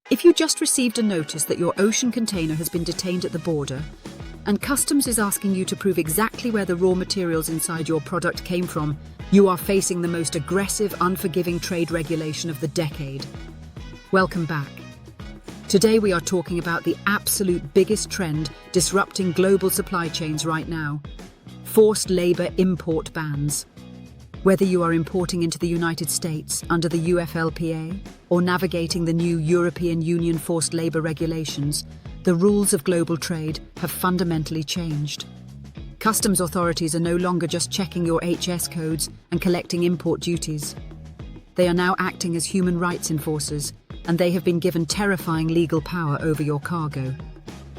If you just received a notice that your ocean container has been detained at the border, and customs is asking you to prove exactly where the raw materials inside your product came from, you are facing the most aggressive, unforgiving trade regulation of the decade. Welcome back. Today we are talking about the absolute biggest trend disrupting global supply chains right now: forced labor import bans. Whether you are importing into the United States under the UFLPA or navigating the new European Union forced labor regulations, the rules of global trade have fundamentally changed. Customs authorities are no longer just checking your HS codes and collecting import duties. They are now acting as human rights enforcers, and they have been given terrifying legal power over your cargo.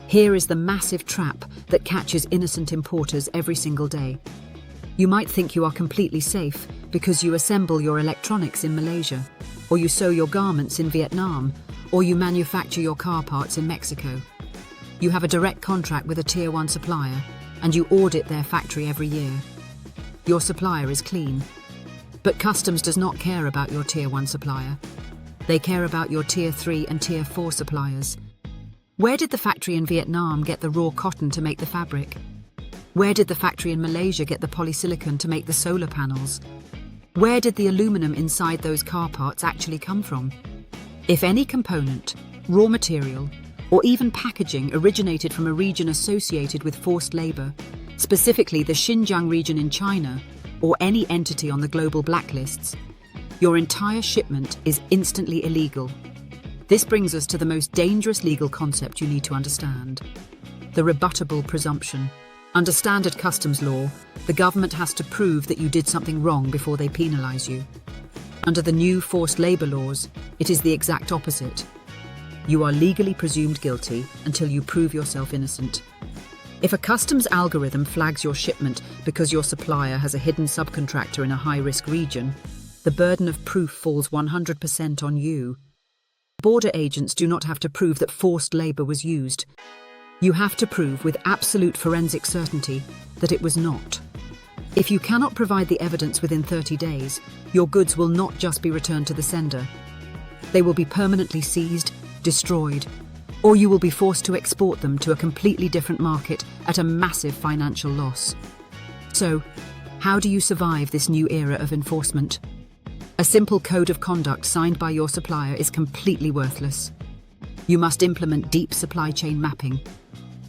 Here is the massive trap that catches innocent importers every single day. You might think you are completely safe because you assemble your electronics in Malaysia, or you sew your garments in Vietnam, or you manufacture your car parts in Mexico. You have a direct contract with a Tier 1 supplier, and you audit their factory every year. Your supplier is clean. But customs does not care about your Tier 1 supplier. They care about your Tier 3 and Tier 4 suppliers. Where did the factory in Vietnam get the raw cotton to make the fabric? Where did the factory in Malaysia get the polysilicon to make the solar panels? Where did the aluminum inside those car parts actually come from? If any component, raw material, or even packaging originated from a region associated with forced labor, specifically the Xinjiang region in China, or any entity on the global blacklists, your entire shipment is instantly illegal. This brings us to the most dangerous legal concept you need to understand: the rebuttable presumption. Under standard customs law, the government has to prove that you did something wrong before they penalize you. Under the new forced labor laws, it is the exact opposite. You are legally presumed guilty until you prove yourself innocent. If a customs algorithm flags your shipment because your supplier has a hidden subcontractor in a high-risk region, the burden of proof falls 100% on you. Border agents do not have to prove that forced labor was used. You have to prove with absolute forensic certainty that it was not. If you cannot provide the evidence within 30 days, your goods will not just be returned to the sender. They will be permanently seized, destroyed, or you will be forced to export them to a completely different market at a massive financial loss. So, how do you survive this new era of enforcement? A simple code of conduct signed by your supplier is completely worthless. You must implement deep supply chain mapping.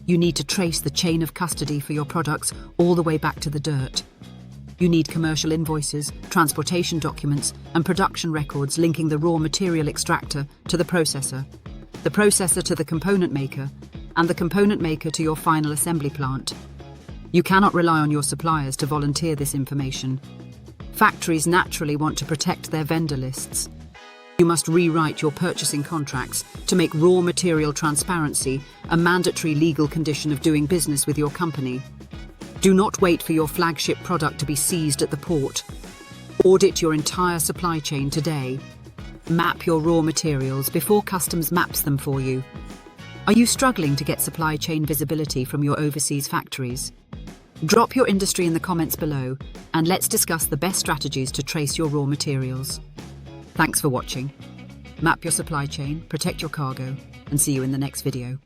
You need to trace the chain of custody for your products all the way back to the dirt. You need commercial invoices, transportation documents, and production records linking the raw material extractor to the processor to the component maker, and the component maker to your final assembly plant. You cannot rely on your suppliers to volunteer this information. Factories naturally want to protect their vendor lists. You must rewrite your purchasing contracts to make raw material transparency a mandatory legal condition of doing business with your company. Do not wait for your flagship product to be seized at the port. Audit your entire supply chain today. Map your raw materials before customs maps them for you. Are you struggling to get supply chain visibility from your overseas factories? Drop your industry in the comments below, and let's discuss the best strategies to trace your raw materials. Thanks for watching. Map your supply chain, protect your cargo, and see you in the next video.